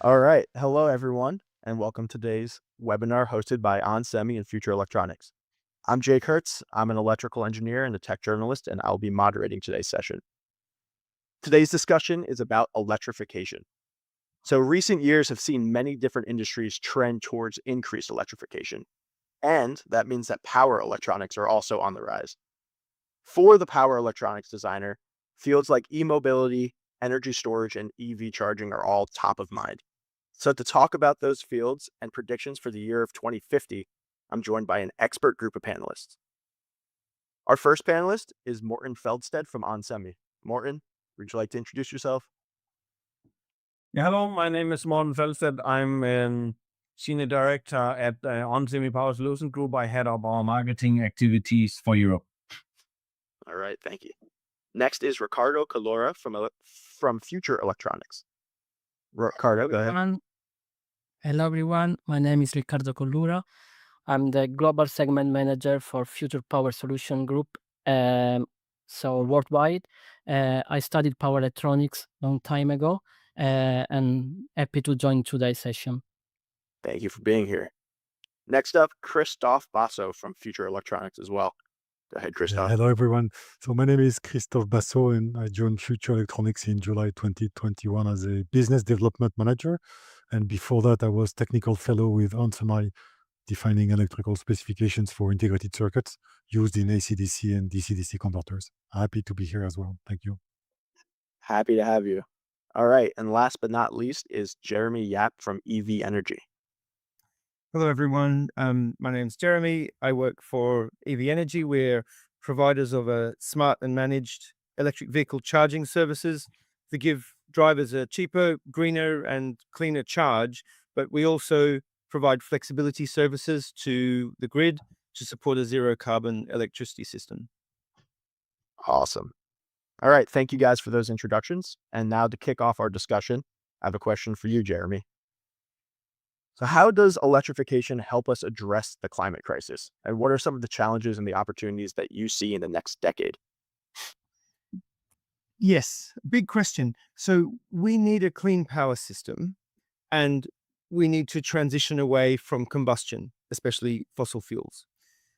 All right. Hello, everyone, and welcome to today's webinar hosted by onsemi and Future Electronics. I'm Jake Hertz. I'm an electrical engineer and a tech journalist, and I'll be moderating today's session. Today's discussion is about electrification. So, recent years have seen many different industries trend towards increased electrification, and that means that power electronics are also on the rise. For the power electronics designer, fields like e-mobility, energy storage, and EV charging are all top of mind. So, to talk about those fields and predictions for the year of 2050, I'm joined by an expert group of panelists. Our first panelist is Morten Feldstedt from onsemi. Morten, would you like to introduce yourself? Yeah, hello, my name is Morten Felstedt. I'm a senior director at onsemi Power Solution Group. I head up our marketing activities for Europe. All right, thank you. Next is Ricardo Calora from Future Electronics. Ricardo, go ahead. Everyone. Hello, everyone. My name is Ricardo Colura. I'm the Global Segment Manager for Future Power Solution Group. So worldwide, I studied power electronics long time ago, and happy to join today's session. Thank you for being here. Next up, Christophe Basso from Future Electronics as well. Go ahead, Yeah, Christophe. hello everyone. So my name is Christophe Basso and I joined Future Electronics in July 2021 as a business development manager. And before that, I was technical fellow with onsemi, defining electrical specifications for integrated circuits used in AC/DC and DC/DC converters. Happy to be here as well. Thank you. Happy to have you. All right, and last but not least is Jeremy Yap from EV Energy. Hello, everyone. My name's Jeremy. I work for EV Energy. We're providers of a smart and managed electric vehicle charging services to give drivers a cheaper, greener, and cleaner charge. But we also provide flexibility services to the grid to support a zero carbon electricity system. Awesome. All right, thank you guys for those introductions. And now to kick off our discussion, I have a question for you, Jeremy. So, how does electrification help us address the climate crisis? And what are some of the challenges and the opportunities that you see in the next decade? Yes, big question. So we need a clean power system and we need to transition away from combustion, especially fossil fuels.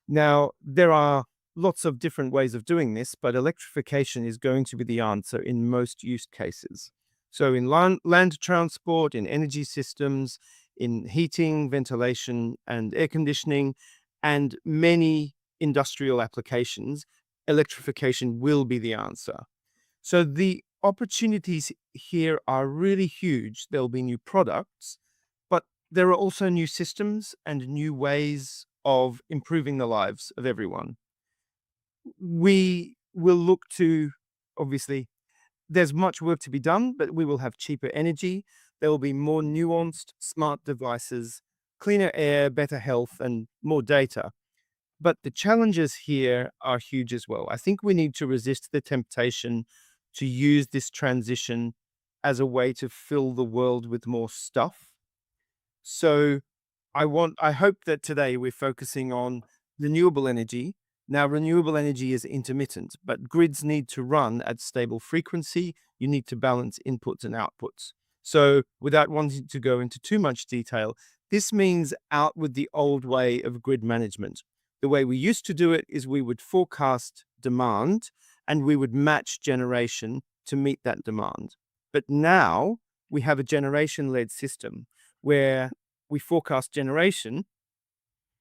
Now, there are lots of different ways of doing this, but electrification is going to be the answer in most use cases. So, in land transport, in energy systems, in heating, ventilation, and air conditioning, and many industrial applications, electrification will be the answer. So, the opportunities here are really huge. There'll be new products, but there are also new systems and new ways of improving the lives of everyone. We will look to, obviously, there's much work to be done, but we will have cheaper energy. There will be more nuanced smart devices, cleaner air, better health, and more data. But the challenges here are huge as well. I think we need to resist the temptation to use this transition as a way to fill the world with more stuff. So I hope that today we're focusing on renewable energy. Now, renewable energy is intermittent, but grids need to run at stable frequency. You need to balance inputs and outputs. So, without wanting to go into too much detail, this means out with the old way of grid management. The way we used to do it is we would forecast demand and we would match generation to meet that demand. But now we have a generation led system where we forecast generation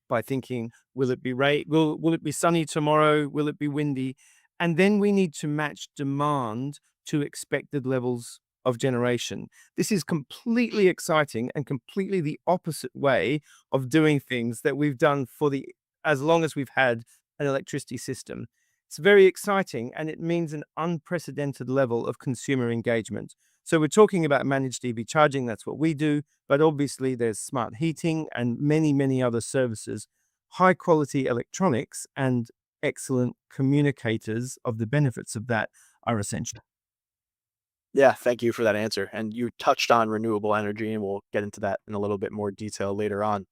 by thinking, will it be will it be sunny tomorrow? Will it be windy? And then we need to match demand to expected levels of generation. This is completely exciting and completely the opposite way of doing things that we've done for the as long as we've had an electricity system. It's very exciting and it means an unprecedented level of consumer engagement. So we're talking about managed EV charging, that's what we do, but obviously there's smart heating and many, many other services. High quality electronics and excellent communicators of the benefits of that are essential. Yeah, thank you for that answer. And you touched on renewable energy, and we'll get into that in a little bit more detail later on.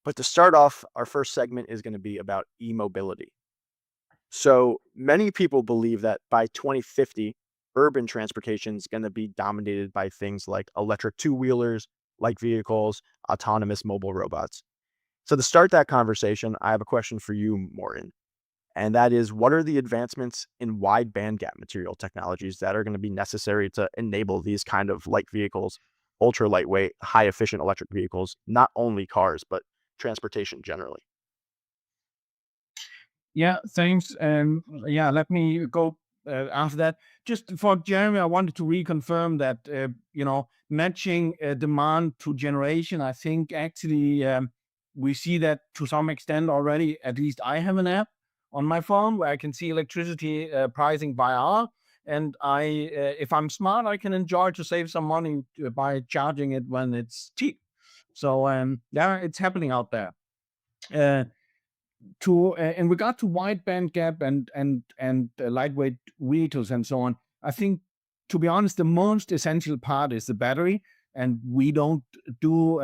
But to start off, our first segment is going to be about e mobility. So many people believe that by 2050, urban transportation is going to be dominated by things like electric two wheelers, light vehicles, autonomous mobile robots. So to start that conversation, I have a question for you, Morten, and that is, what are the advancements in wide bandgap material technologies that are going to be necessary to enable these kind of light vehicles, ultra lightweight, high efficient electric vehicles, not only cars, but transportation generally? Yeah, thanks. Yeah, let me go after that. Just for Jeremy, I wanted to reconfirm that matching demand to generation. I think actually we see that to some extent already. At least I have an app on my phone where I can see electricity pricing by hour, and if I'm smart, I can enjoy to save some money by charging it when it's cheap. So yeah, it's happening out there. Uh, to In regard to wide band gap and lightweight vehicles and so on, I think, to be honest, the most essential part is the battery, and we don't do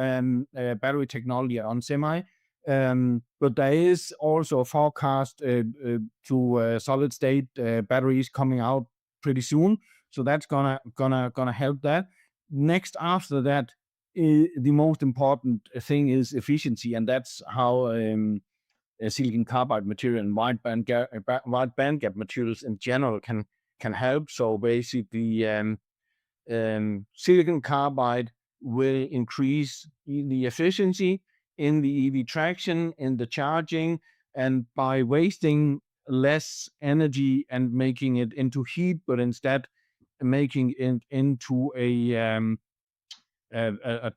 battery technology on semi. But there is also a forecast to solid state batteries coming out pretty soon, so that's gonna help that. Next after that, the most important thing is efficiency, and that's how silicon carbide material and wide bandgap materials in general can help. So basically, silicon carbide will increase the efficiency in the EV traction, in the charging, and by wasting less energy and making it into heat, but instead making it into a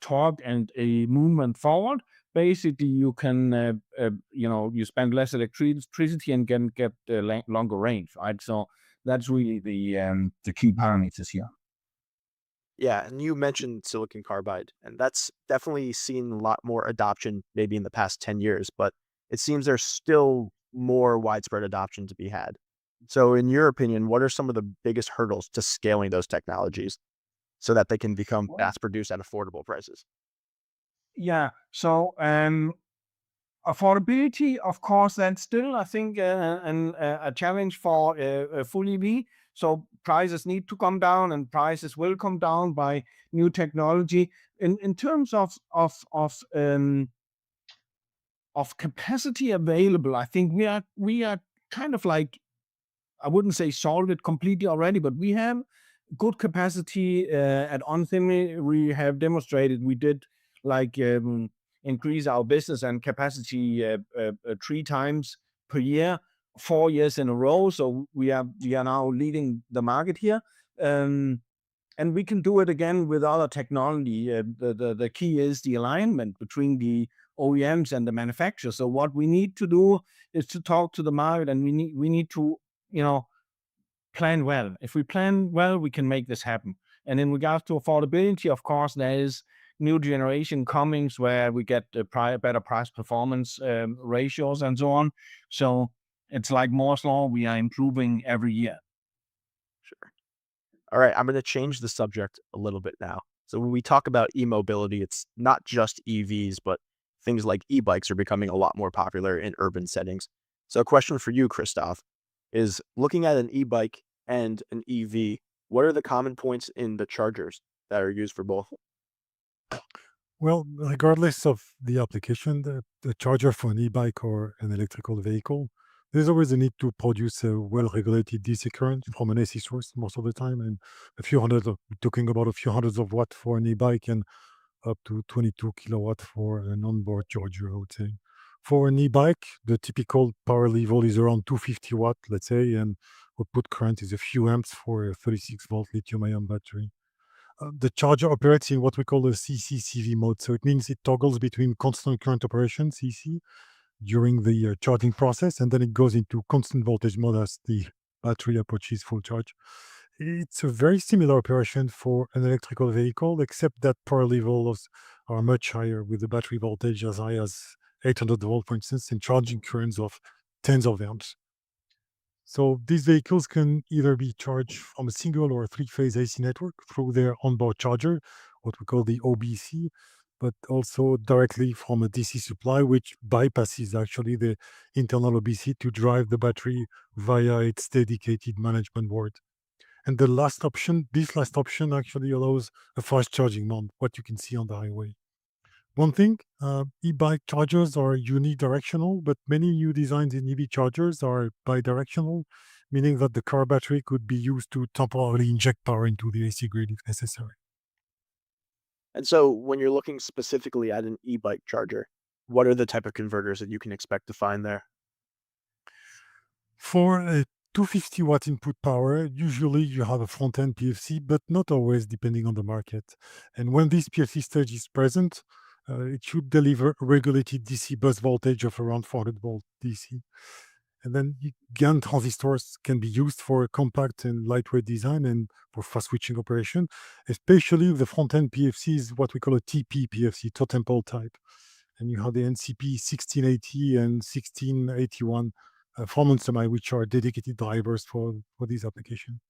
torque and a movement forward. Basically, you can, you spend less electricity and can get longer range, right? So that's really the key parameters here. Yeah, and you mentioned silicon carbide, and that's definitely seen a lot more adoption maybe in the past 10 years, but it seems there's still more widespread adoption to be had. So, in your opinion, what are some of the biggest hurdles to scaling those technologies so that they can become Well, mass produced at affordable prices? yeah. So affordability, of course, that's still, I think, a challenge for a full EV. So prices need to come down, and prices will come down by new technology. In terms of capacity available, I think we are kind of like, I wouldn't say solved it completely already, but we have good capacity at onsemi. We have demonstrated we did like increase our business and capacity 3 times per year, 4 years in a row. So we are now leading the market here. Um, and we can do it again with other technology. The key is the alignment between the OEMs and the manufacturer. So what we need to do is to talk to the market, and we need to you know plan well. If we plan well, we can make this happen. And in regards to affordability, of course, there is new generation comings where we get better price performance ratios and so on. So it's like Moore's law. We are improving every year. Sure. All right, I'm going to change the subject a little bit now. So when we talk about e-mobility, it's not just EVs, but things like e-bikes are becoming a lot more popular in urban settings. So a question for you, Christoph, is looking at an e-bike and an EV, what are the common points in the chargers that are used for both? Well, regardless of the application, the charger for an e-bike or an electrical vehicle, there's always a need to produce a well-regulated DC current from an AC source most of the time, and we're talking about a few hundreds of watts for an e-bike and up to 22 kilowatt for an onboard charger, I would say. For an e-bike, the typical power level is around 250 watt, let's say, and output current is a few amps for a 36-volt lithium-ion battery. The charger operates in what we call a CCCV mode. So it means it toggles between constant current operation, CC, during the charging process, and then it goes into constant voltage mode as the battery approaches full charge. It's a very similar operation for an electrical vehicle, except that power levels are much higher, with the battery voltage as high as 800 volt, for instance, and charging currents of tens of amps. So these vehicles can either be charged from a single or three-phase AC network through their onboard charger, what we call the OBC, but also directly from a DC supply, which bypasses actually the internal OBC to drive the battery via its dedicated management board. And this last option actually allows a fast charging mode, what you can see on the highway. One thing, e-bike chargers are unidirectional, but many new designs in EV chargers are bidirectional, meaning that the car battery could be used to temporarily inject power into the AC grid if necessary. And so when you're looking specifically at an e-bike charger, what are the type of converters that you can expect to find there? For a 250 watt input power, usually you have a front end PFC, but not always, depending on the market. And when this PFC stage is present, it should deliver a regulated DC bus voltage of around 400 volt DC. And then GaN transistors can be used for a compact and lightweight design and for fast switching operation, especially the front end PFC is what we call a TP PFC, totem pole type. And you have the NCP 1680 and 1681 from onsemi, which are dedicated drivers for this application.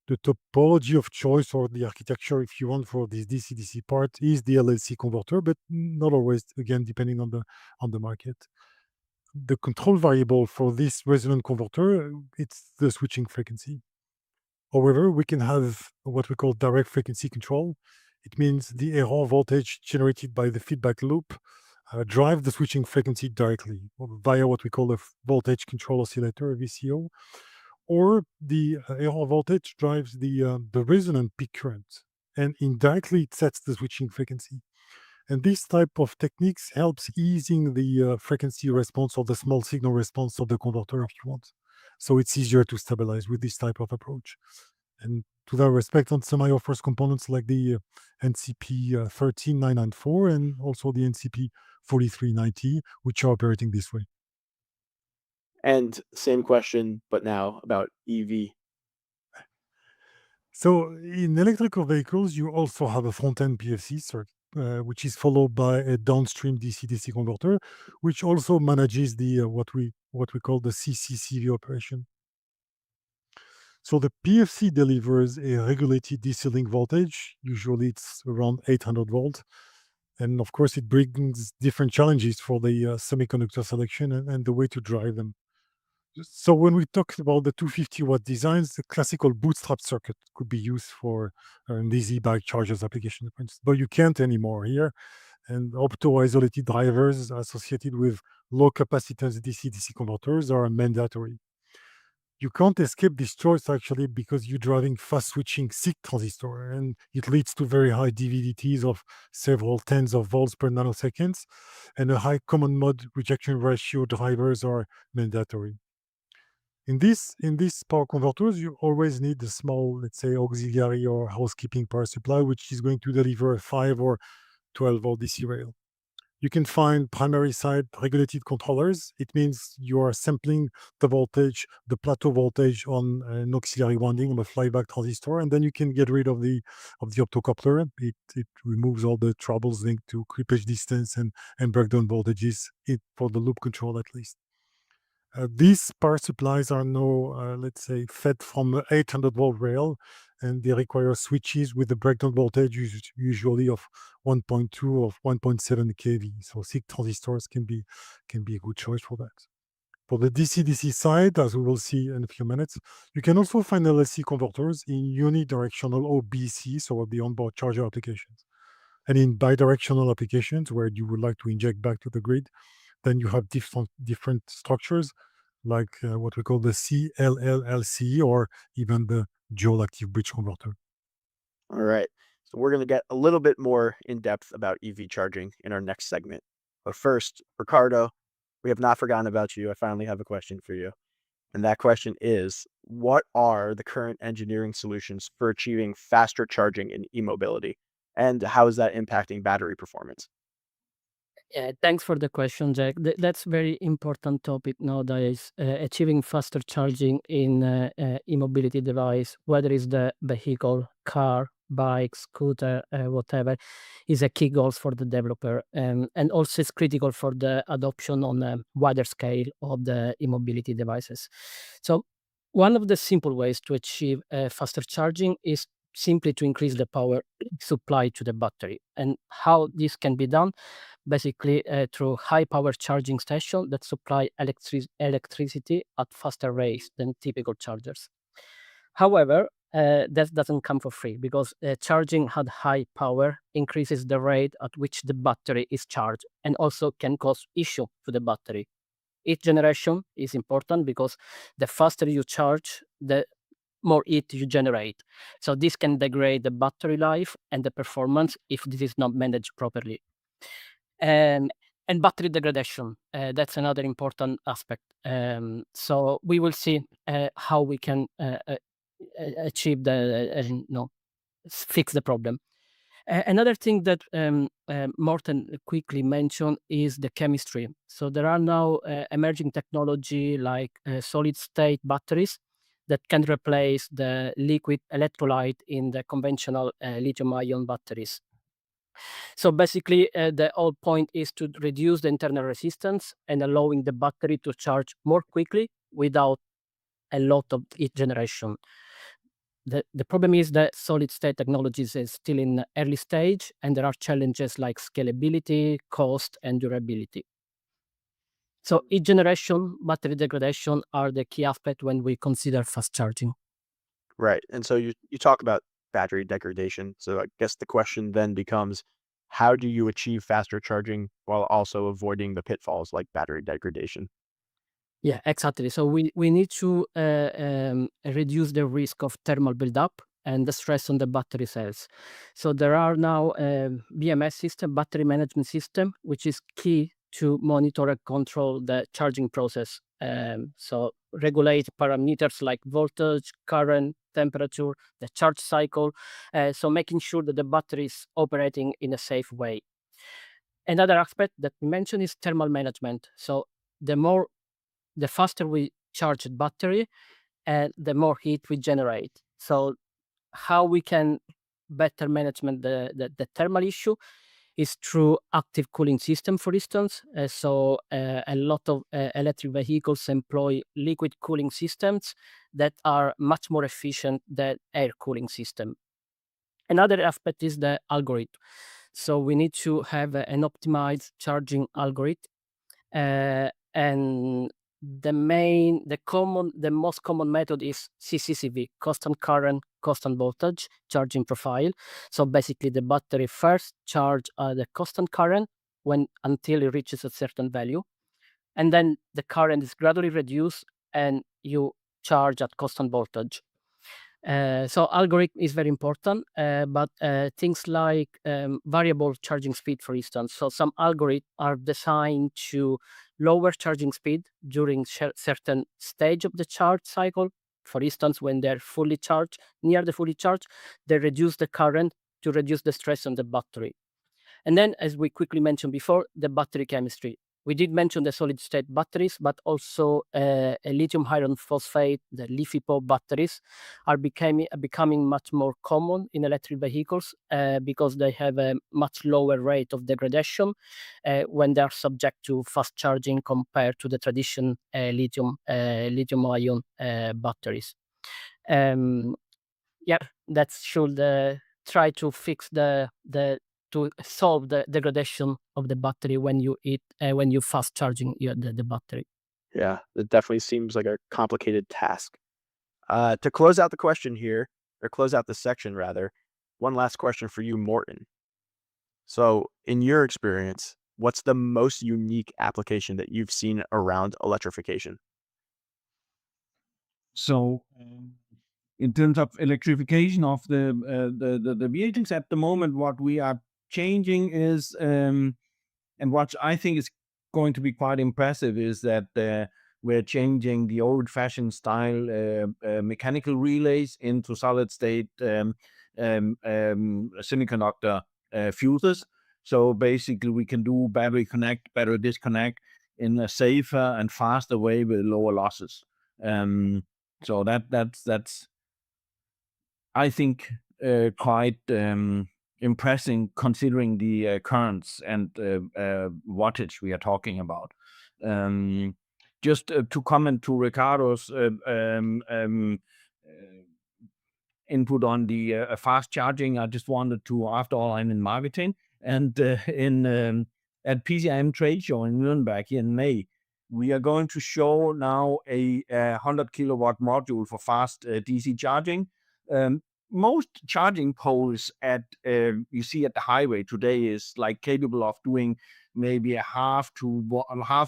The topology of choice or the architecture, if you want, for this DC-DC part is the LLC converter, but not always, again, depending on the market. The control variable for this resonant converter, it's the switching frequency. However, we can have what we call direct frequency control. It means the error voltage generated by the feedback loop drive the switching frequency directly via what we call a voltage control oscillator, a VCO, or the error voltage drives the resonant peak current, and indirectly it sets the switching frequency. And this type of techniques helps easing the frequency response or the small signal response of the converter if you want. So it's easier to stabilize with this type of approach. And to that respect, onsemi offers components like the NCP 13994 and also the NCP 4390, which are operating this way. And same question, but now about EV. So in electrical vehicles, you also have a front-end PFC circuit, which is followed by a downstream DC-DC converter, which also manages the what we call the CCCV operation. So the PFC delivers a regulated DC link voltage. Usually, it's around 800 volt, and of course, it brings different challenges for the semiconductor selection and the way to drive them. So when we talk about the 250 watt designs, the classical bootstrap circuit could be used for these e-bike chargers application, for instance, but you can't anymore here. And opto-isolated drivers associated with low capacitance DC-DC converters are mandatory. You can't escape this choice actually because you're driving fast switching SiC transistor and it leads to very high DVDTs of several tens of volts per nanoseconds, and a high common mode rejection ratio drivers are mandatory. In these power converters, you always need a small, let's say, auxiliary or housekeeping power supply, which is going to deliver a 5 or 12 volt DC rail. You can find primary side regulated controllers. It means you are sampling the voltage, the plateau voltage on an auxiliary winding of a flyback transistor, and then you can get rid of the optocoupler. It removes all the troubles linked to clippage distance and breakdown voltages for the loop control at least. These power supplies are now, let's say, fed from a 800 volt rail, and they require switches with the breakdown voltage usually of 1.2 or 1.7 kV. So SiC transistors can be a good choice for that. For the DC-DC side, as we will see in a few minutes, you can also find LLC converters in unidirectional OBC, so the onboard charger applications. And in bidirectional applications where you would like to inject back to the grid, then you have different structures like what we call the CLLLC or even the dual active bridge converter. All right. So we're going to get a little bit more in depth about EV charging in our next segment. But first, Ricardo, we have not forgotten about you. I finally have a question for you. And that question is, what are the current engineering solutions for achieving faster charging in e-mobility? And how is that impacting battery performance? Yeah, thanks for the question, Jack. That's very important topic nowadays. Achieving faster charging in e-mobility device, whether it's the vehicle, car, bike, scooter, whatever, is a key goal for the developer, and also it's critical for the adoption on a wider scale of the e-mobility devices. So, one of the simple ways to achieve faster charging is simply to increase the power supply to the battery. And how this can be done? Basically through high power charging station that supply electricity at faster rates than typical chargers. However, that doesn't come for free, because charging at high power increases the rate at which the battery is charged and also can cause issue to the battery. Each generation is important because the faster you charge, the more heat you generate. So this can degrade the battery life and the performance if this is not managed properly. And battery degradation, that's another important aspect. So we will see how we can achieve fix the problem. Another thing that Morten quickly mentioned is the chemistry. So there are now emerging technology like solid state batteries that can replace the liquid electrolyte in the conventional lithium-ion batteries. So basically, the whole point is to reduce the internal resistance and allowing the battery to charge more quickly without a lot of heat generation. The problem is that solid state technologies is still in early stage, and there are challenges like scalability, cost, and durability. So heat generation, battery degradation are the key aspect when we consider fast charging. Right. And so you talk about battery degradation. So I guess the question then becomes, how do you achieve faster charging while also avoiding the pitfalls like battery degradation? Yeah, exactly. So we need to reduce the risk of thermal buildup and the stress on the battery cells. So there are now BMS system, battery management system, which is key to monitor and control the charging process. So regulate parameters like voltage, current, temperature, the charge cycle. So making sure that the battery is operating in a safe way. Another aspect that we mentioned is thermal management. So the faster we charge the battery, the more heat we generate. So how we can better management the thermal issue is through active cooling system, for instance. A lot of electric vehicles employ liquid cooling systems that are much more efficient than air cooling system. Another aspect is the algorithm. So we need to have an optimized charging algorithm, and the most common method is CCCV, constant current, constant voltage charging profile. So basically, the battery first charge the constant current until it reaches a certain value, and then the current is gradually reduced, and you charge at constant voltage. So algorithm is very important, but things like variable charging speed, for instance. So some algorithms are designed to lower charging speed during certain stage of the charge cycle. For instance, when they're fully charged, near the fully charged, they reduce the current to reduce the stress on the battery. And then, as we quickly mentioned before, the battery chemistry. We did mention the solid state batteries, but also a lithium iron phosphate, the LiFePO batteries, are becoming much more common in electric vehicles because they have a much lower rate of degradation when they are subject to fast charging compared to the traditional lithium ion batteries. Yeah, that should try to fix to solve the degradation of the battery when you fast charging the battery. Yeah, it definitely seems like a complicated task. To close out the question here, or close out the section rather, one last question for you, Morton. So, in your experience, what's the most unique application that you've seen around electrification? So, in terms of electrification of the vehicles at the moment, what we are changing is, and what I think is going to be quite impressive, is that we're changing the old-fashioned style mechanical relays into solid-state semiconductor fuses. So basically, we can do battery connect, battery disconnect in a safer and faster way with lower losses. So that's I think quite impressive considering the currents and wattage we are talking about. Just to comment to Ricardo's input on the fast charging, I just wanted to, after all, I'm in marketing, and in at PCIM trade show in Nuremberg here in May, we are going to show now a 100 kilowatt module for fast DC charging. Most charging poles at you see at the highway today is like capable of doing maybe a half a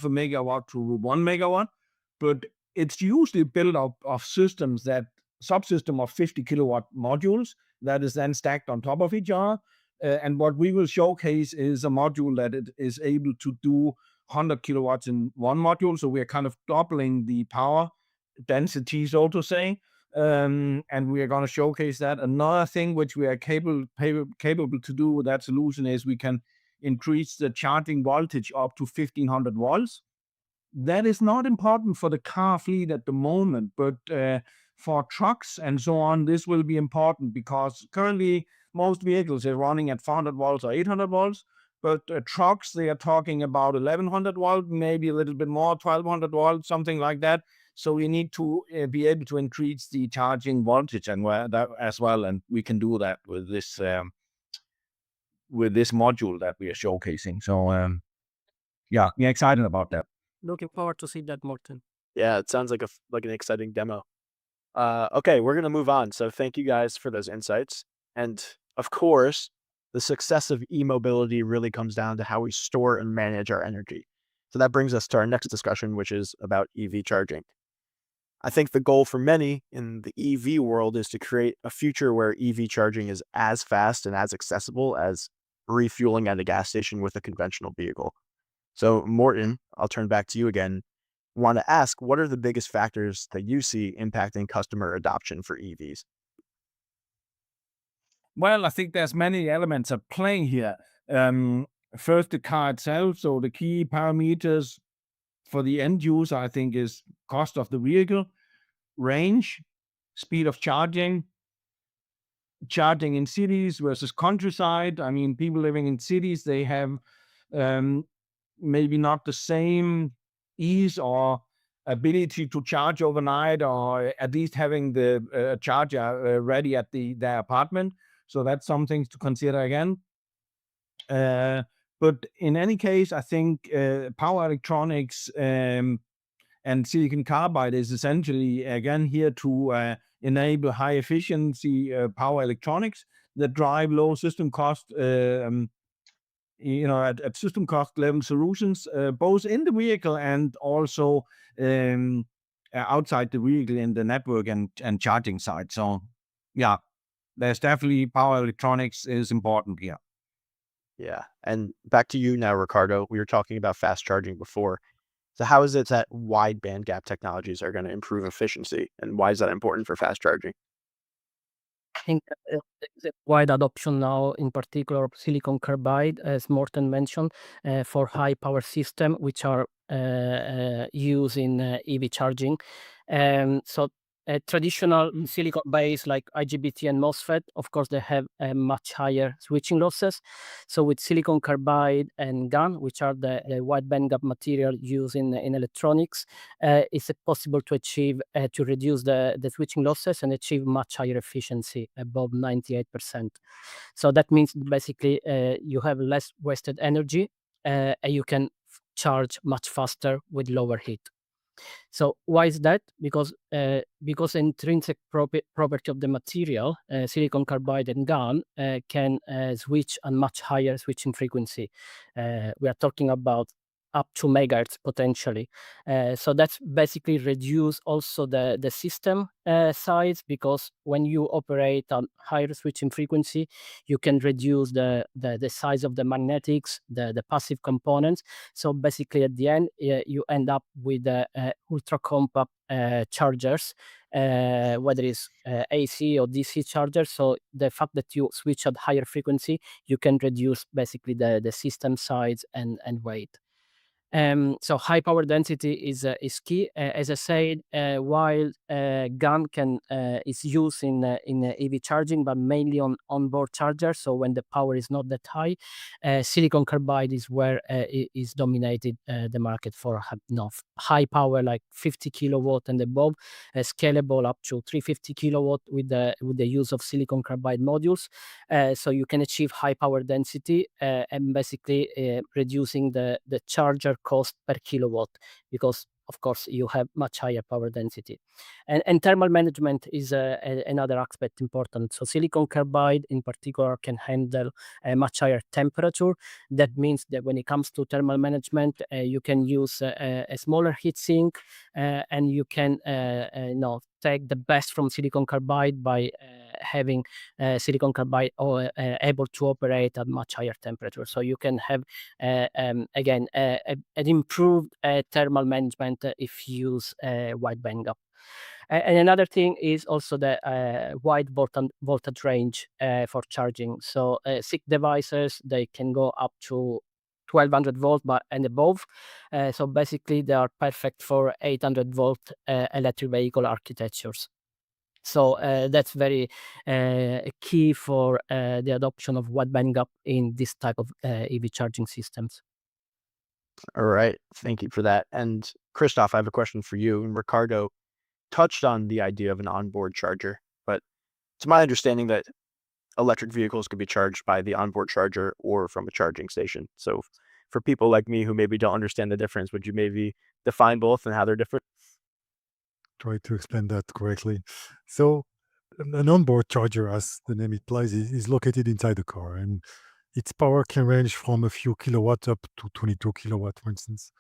megawatt to 1 megawatt, but it's usually built up of systems that subsystem of 50 kilowatt modules that is then stacked on top of each other. And what we will showcase is a module that it is able to do 100 kilowatts in one module. So we are kind of doubling the power density, so to say. And we are going to showcase that. Another thing which we are capable to do with that solution is we can increase the charging voltage up to 1500 volts. That is not important for the car fleet at the moment, but for trucks and so on, this will be important because currently most vehicles are running at 400 volts or 800 volts. But trucks, they are talking about 1100 volt, maybe a little bit more, 1200 volts, something like that. So we need to be able to increase the charging voltage and that as well, and we can do that with this module that we are showcasing. So yeah, we're excited about that. Looking forward to see that, Morten. Yeah, it sounds like an exciting demo. Okay, we're gonna move on. So thank you guys for those insights. And of course, the success of e-mobility really comes down to how we store and manage our energy. So that brings us to our next discussion, which is about EV charging. I think the goal for many in the EV world is to create a future where EV charging is as fast and as accessible as refueling at a gas station with a conventional vehicle. So, Morten, I'll turn back to you again. Want to ask, what are the biggest factors that you see impacting customer adoption for EVs? Well, I think there's many elements at play here. First, the car itself. So the key parameters for the end user, I think, is cost of the vehicle, range, speed of charging in cities versus countryside. I mean, people living in cities, they have maybe not the same ease or ability to charge overnight, or at least having the charger ready at their apartment. So that's something to consider again. But in any case, I think power electronics and silicon carbide is essentially again here to enable high efficiency power electronics that drive low system cost. At system cost level solutions, both in the vehicle and also outside the vehicle in the network and charging side. So, yeah, there's definitely power electronics is important here. Yeah. And back to you now, Ricardo. We were talking about fast charging before. So how is it that wide bandgap technologies are going to improve efficiency? And why is that important for fast charging? I think there's a wide adoption now, in particular of silicon carbide, as Morten mentioned, for high power system, which are used in EV charging. So traditional silicon based like IGBT and MOSFET, of course, they have much higher switching losses. So with silicon carbide and GaN, which are the wide bandgap material used in electronics, it's possible to achieve to reduce the switching losses and achieve much higher efficiency, above 98%. So that means basically you have less wasted energy and you can charge much faster with lower heat. So why is that? Because intrinsic property of the material, silicon carbide and GaN, can switch a much higher switching frequency. We are talking about up to megahertz potentially. So that's basically reduce also the system size, because when you operate on higher switching frequency, you can reduce the size of the magnetics, the passive components. So basically at the end, you end up with ultra compact chargers, whether it's AC or DC chargers. So the fact that you switch at higher frequency, you can reduce basically the system size and weight. So high power density is key. As I said, while GaN is used in EV charging, but mainly on onboard chargers. So when the power is not that high, silicon carbide is where is dominated the market for high power, like 50 kilowatt and above, scalable up to 350 kilowatt with the use of silicon carbide modules. So you can achieve high power density and basically reducing the charger cost per kilowatt, because of course, you have much higher power density. And thermal management is another aspect important. So silicon carbide in particular can handle a much higher temperature. That means that when it comes to thermal management, you can use a smaller heat sink, and you can take the best from silicon carbide by having silicon carbide able to operate at much higher temperature. So you can have again an improved thermal management if you use wide bandgap. And another thing is also the wide voltage range for charging. So SiC devices, they can go up to 1200 volt and above. So basically they are perfect for 800 volt electric vehicle architectures. So that's very key for the adoption of wide bandgap in this type of EV charging systems. All right. Thank you for that. And Christoph, I have a question for you. And Ricardo touched on the idea of an onboard charger, but it's my understanding that electric vehicles could be charged by the onboard charger or from a charging station. So for people like me who maybe don't understand the difference, would you maybe define both and how they're different? Try to explain that correctly. So, an onboard charger, as the name implies, is located inside the car, and its power can range from a few kilowatts up to 22 kilowatt, for instance.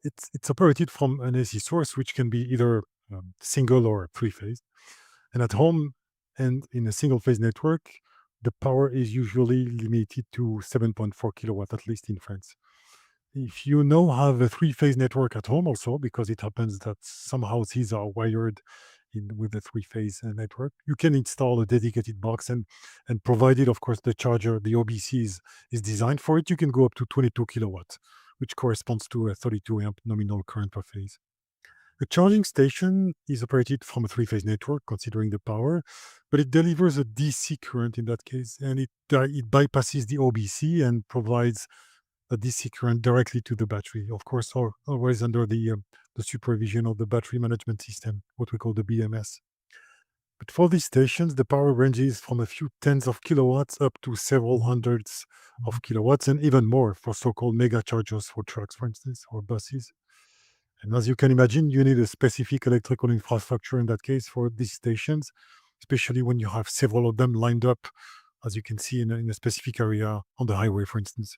It's operated from an AC source, which can be either single or three phase. And at home and in a single phase network, the power is usually limited to 7.4 kilowatt, at least in France. If you now have a three-phase network at home also, because it happens that some houses are wired in with a three-phase network, you can install a dedicated box, and provided, of course, the charger, the OBC is designed for it, you can go up to 22 kilowatts, which corresponds to a 32 amp nominal current per phase. The charging station is operated from a three-phase network, considering the power, but it delivers a DC current in that case, and it bypasses the OBC and provides a DC current directly to the battery, of course, always under the supervision of the battery management system, what we call the BMS. But for these stations, the power ranges from a few tens of kilowatts up to several hundreds of kilowatts, and even more for so-called mega chargers for trucks, for instance, or buses. And as you can imagine, you need a specific electrical infrastructure in that case for these stations, especially when you have several of them lined up, as you can see in a specific area on the highway, for instance.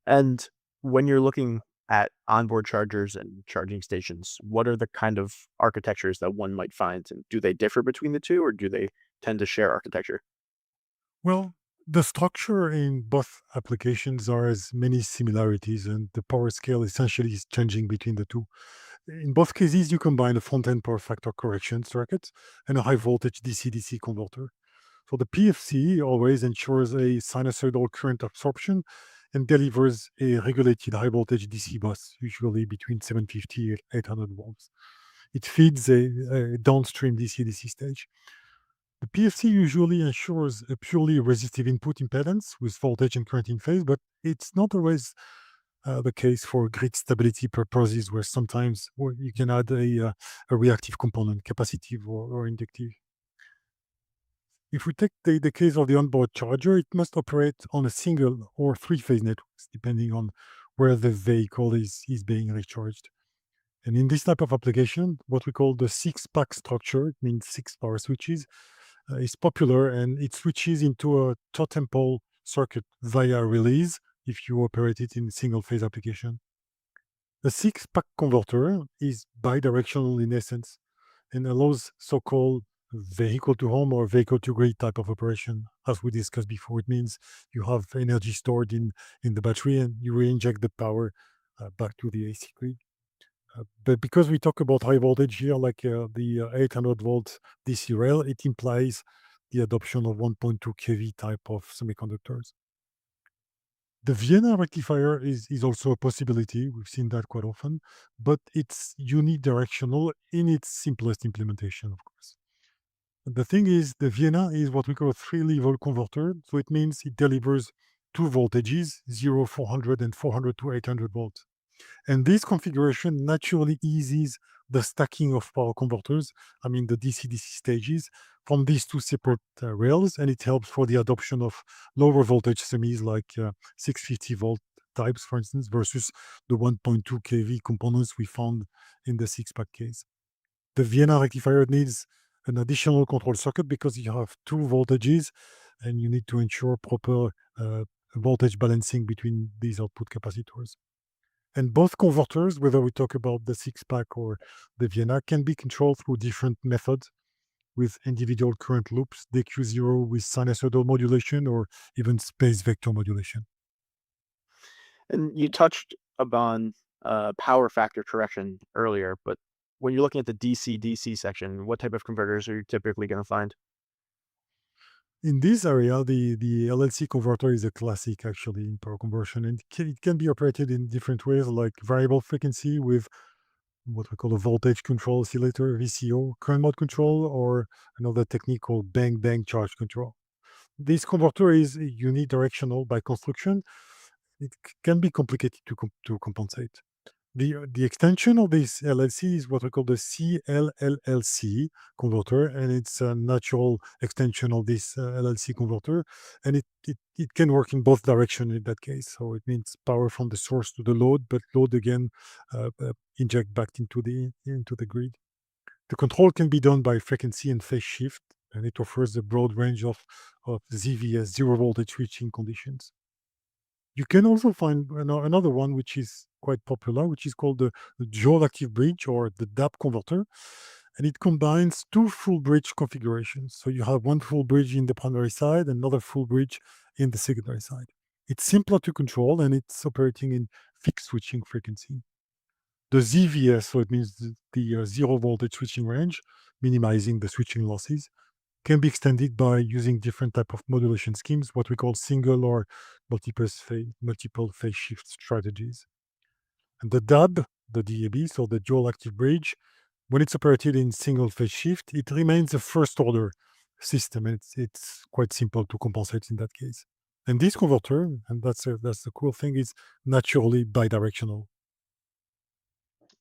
And when you're looking at onboard chargers and charging stations, what are the kind of architectures that one might find? And do they differ between the two or do they tend to share architecture? Well, the structure in both applications are as many similarities, and the power scale essentially is changing between the two. In both cases, you combine a front-end power factor correction circuit and a high-voltage DC-DC converter. So the PFC always ensures a sinusoidal current absorption and delivers a regulated high-voltage DC bus, usually between 750 and 800 volts. It feeds a downstream DC-DC stage. The PFC usually ensures a purely resistive input impedance with voltage and current in phase, but it's not always the case for grid stability purposes, where sometimes you can add a reactive component, capacitive or inductive. If we take the case of the onboard charger, it must operate on a single or three-phase networks, depending on where the vehicle is being recharged. And in this type of application, what we call the six-pack structure, it means six power switches, is popular, and it switches into a totem pole circuit via release if you operate it in single phase application. The six-pack converter is bidirectional in essence and allows so-called vehicle to home or vehicle to grid type of operation. As we discussed before, it means you have energy stored in the battery and you re-inject the power back to the AC grid. But because we talk about high voltage here, like the 800 volt DC rail, it implies the adoption of 1.2 kV type of semiconductors. The Vienna rectifier is also a possibility. We've seen that quite often, but it's unidirectional in its simplest implementation, of course. The thing is, the Vienna is what we call a three-level converter. So it means it delivers two voltages, 0, 400, and 400 to 800 volts. And this configuration naturally eases the stacking of power converters, I mean the DC-DC stages, from these two separate rails, and it helps for the adoption of lower voltage semis like 650 volt types, for instance, versus the 1.2 kV components we found in the six-pack case. The Vienna rectifier needs an additional control circuit because you have two voltages and you need to ensure proper voltage balancing between these output capacitors. And both converters, whether we talk about the six-pack or the Vienna, can be controlled through different methods with individual current loops, DQ0 with sinusoidal modulation, or even space vector modulation. And you touched upon power factor correction earlier, but when you're looking at the DC-DC section, what type of converters are you typically going to find? In this area, the LLC converter is a classic actually in power conversion, and it can be operated in different ways, like variable frequency with what we call a voltage control oscillator, VCO, current mode control, or another technique called bang bang charge control. This converter is unidirectional by construction. It can be complicated to compensate. The extension of this LLC is what we call the CLLLC converter, and it's a natural extension of this LLC converter, and it can work in both directions in that case. So it means power from the source to the load, but load again inject back into the grid. The control can be done by frequency and phase shift, and it offers a broad range of ZVS, zero voltage switching conditions. You can also find another one which is quite popular, which is called the dual active bridge or the DAP converter. And it combines two full bridge configurations. So you have one full bridge in the primary side, another full bridge in the secondary side. It's simpler to control and it's operating in fixed switching frequency. The ZVS, so it means the zero voltage switching range, minimizing the switching losses, can be extended by using different type of modulation schemes, what we call single or multiple phase shift strategies. And the DAB, the DAB, so the dual active bridge, when it's operated in single phase shift, it remains a first order system. And it's quite simple to compensate in that case. And this converter, and that's the cool thing, is naturally bidirectional.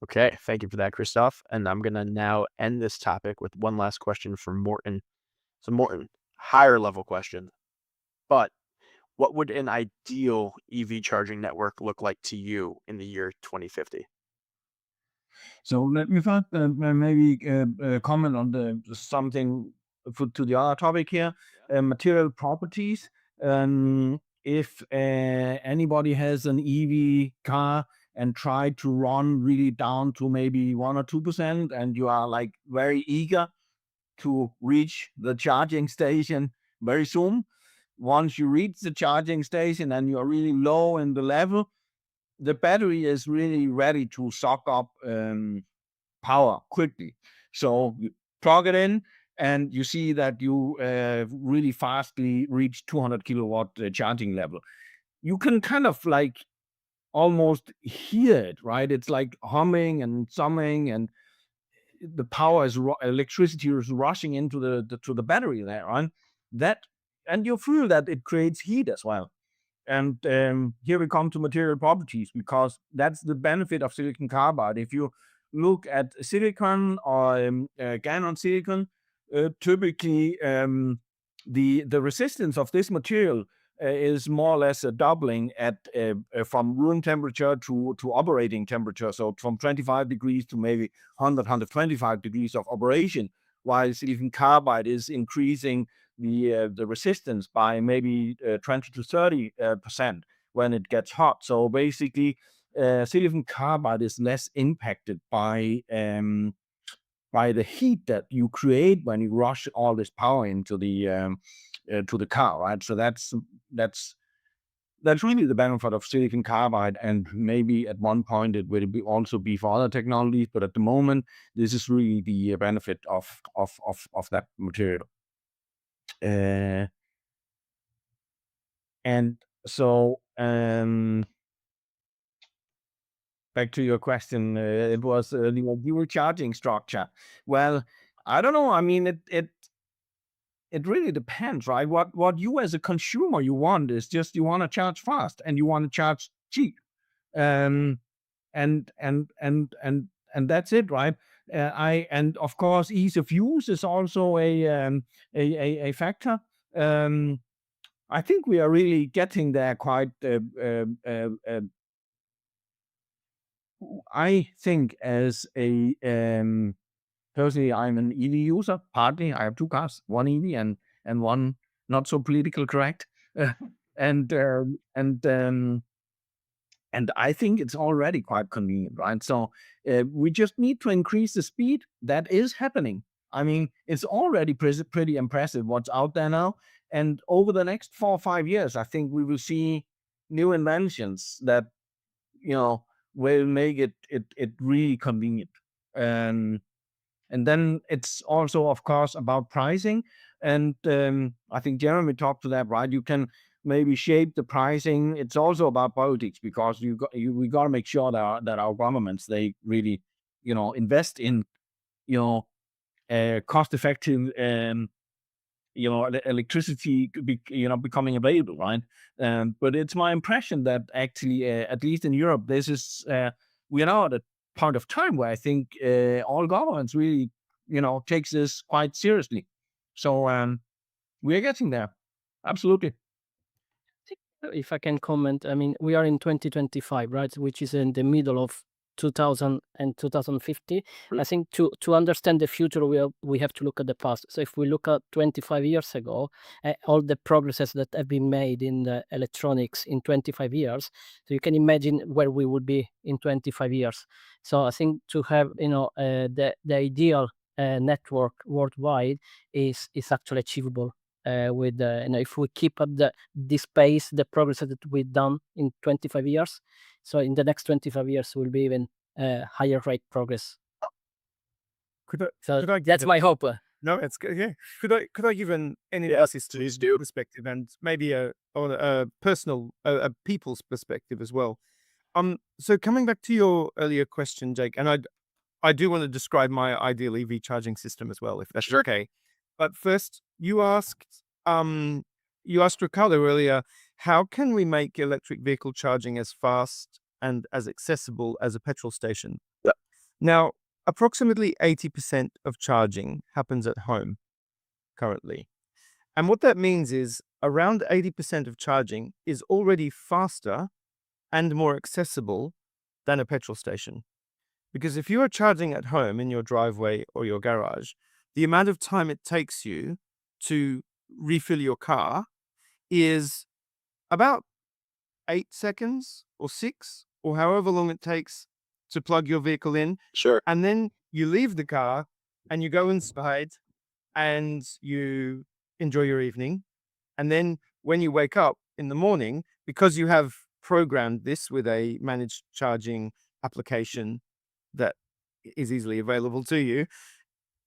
Okay, thank you for that, Christoph. And I'm going to now end this topic with one last question from Morton. So, Morton, higher level question, but what would an ideal EV charging network look like to you in the year 2050? So let me first maybe comment on the something to the other topic here, material properties. If anybody has an EV car and try to run really down to maybe 1 or 2%, and you are like very eager to reach the charging station very soon. Once you reach the charging station and you're really low in the level, the battery is really ready to suck up power quickly. So you plug it in and you see that you really fastly reach 200 kilowatt charging level. You can kind of like almost hear it, right? It's like humming and summing, and the power is electricity is rushing into the battery there, right? That, and you feel that it creates heat as well. And here we come to material properties, because that's the benefit of silicon carbide. If you look at silicon or GaN silicon, typically the resistance of this material is more or less a doubling at from room temperature to operating temperature. So from 25 degrees to maybe 125 degrees of operation, while silicon carbide is increasing the resistance by maybe 20 to 30% when it gets hot. So basically, silicon carbide is less impacted by the heat that you create when you rush all this power into to the car, right? So that's really the benefit of silicon carbide, and maybe at one point it will also be for other technologies, but at the moment, this is really the benefit of that material. And so back to your question, it was the dual charging structure. Well, I don't know. I mean, it really depends, right? What you as a consumer you want is just you want to charge fast and you want to charge cheap, and that's it, right? And of course, ease of use is also a factor. I think we are really getting there quite. I think as a personally, I'm an EV user. Partly, I have two cars, one EV and one not so political correct, and and I think it's already quite convenient, right? So we just need to increase the speed. That is happening. I mean, it's already pretty impressive what's out there now. And over the next 4 or 5 years, I think we will see new inventions that will make it really convenient. And and then it's also, of course, about pricing. And I think Jeremy talked to that, right? You can maybe shape the pricing. It's also about politics because we got to make sure that our governments, they really, invest in, you know, cost effective, electricity becoming available, right? But it's my impression that actually, at least in Europe, this is we are now at a point of time where I think all governments really, takes this quite seriously. So we're getting there. Absolutely. If I can comment, I mean, we are in 2025, right? Which is in the middle of 2000 and 2050. I think to understand the future, we have to look at the past. So if we look at 25 years ago, all the progresses that have been made in the electronics in 25 years, so you can imagine where we would be in 25 years. So I think to have, the ideal network worldwide is actually achievable with if we keep up this pace, the progress that we've done in 25 years. So in the next 25 years will be even higher rate progress. Could I, So could I give that's my hope. No, it's good. Yeah. Could I give an energy system perspective and maybe a personal, a people's perspective as well? So coming back to your earlier question, Jake, and I do want to describe my ideal EV charging system as well, if that's okay. But first, you asked Ricardo earlier, how can we make electric vehicle charging as fast and as accessible as a petrol station? Now, approximately 80% of charging happens at home currently. And what that means is around 80% of charging is already faster and more accessible than a petrol station. Because if you are charging at home in your driveway or your garage, the amount of time it takes you to refill your car is about 8 seconds or 6 or however long it takes to plug your vehicle in. Sure. And then you leave the car and you go inside and you enjoy your evening. And then when you wake up in the morning, because you have programmed this with a managed charging application that is easily available to you,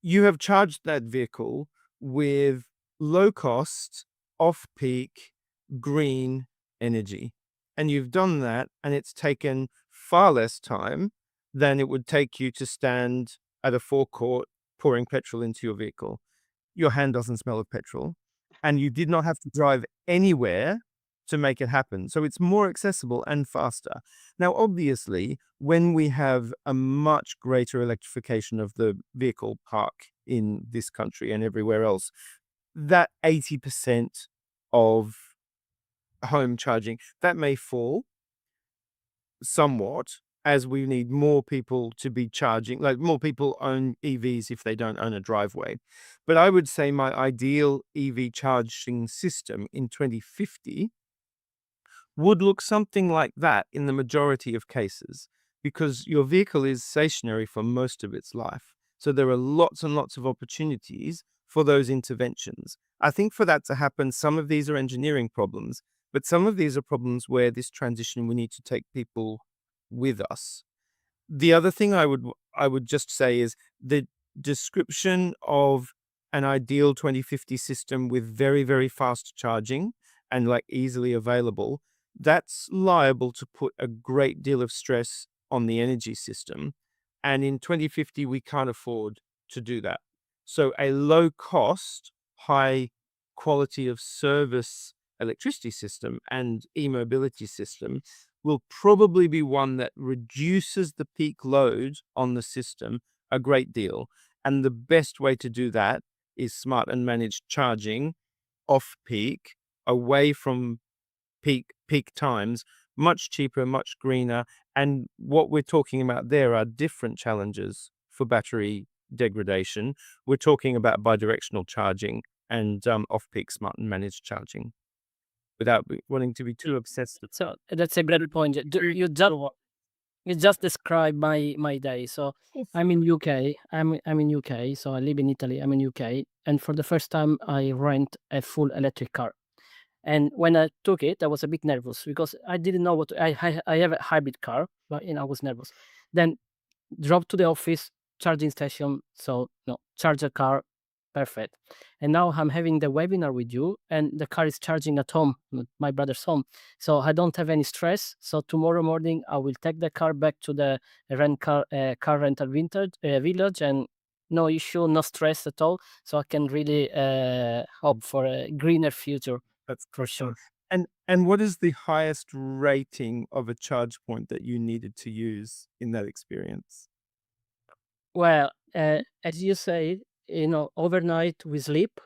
you have charged that vehicle with low cost, off peak, green energy. And you've done that, and it's taken far less time than it would take you to stand at a forecourt pouring petrol into your vehicle. Your hand doesn't smell of petrol, and you did not have to drive anywhere to make it happen. So it's more accessible and faster. Now, obviously, when we have a much greater electrification of the vehicle park in this country and everywhere else, that 80% of home charging, that may fall somewhat as we need more people to be charging, like more people own EVs if they don't own a driveway. But I would say my ideal EV charging system in 2050 would look something like that in the majority of cases, because your vehicle is stationary for most of its life. So there are lots and lots of opportunities for those interventions. I think for that to happen, some of these are engineering problems, but some of these are problems where this transition, we need to take people with us. The other thing I would just say is the description of an ideal 2050 system with very, very fast charging and like easily available, that's liable to put a great deal of stress on the energy system. And in 2050, we can't afford to do that. So a low cost, high quality of service electricity system and e-mobility system will probably be one that reduces the peak load on the system a great deal. And the best way to do that is smart and managed charging off peak away from peak times, much cheaper, much greener. And what we're talking about there are different challenges for battery degradation. We're talking about bidirectional charging and off-peak smart and managed charging without wanting to be too obsessed. So that's a great point. You just described my day. So I'm in UK. I'm in UK. So I live in Italy. I'm in UK, and for the first time, I rent a full electric car. And when I took it, I was a bit nervous because I didn't know I have a hybrid car, but I was nervous. Then drove to the office, charging station. So no, charge a car, perfect. And now I'm having the webinar with you, and the car is charging at home, my brother's home. So I don't have any stress. So tomorrow morning I will take the car back to the car rental village, and no issue, no stress at all. So I can really hope for a greener future. That's for sure. And what is the highest rating of a charge point that you needed to use in that experience? Well, as you say, overnight we sleep,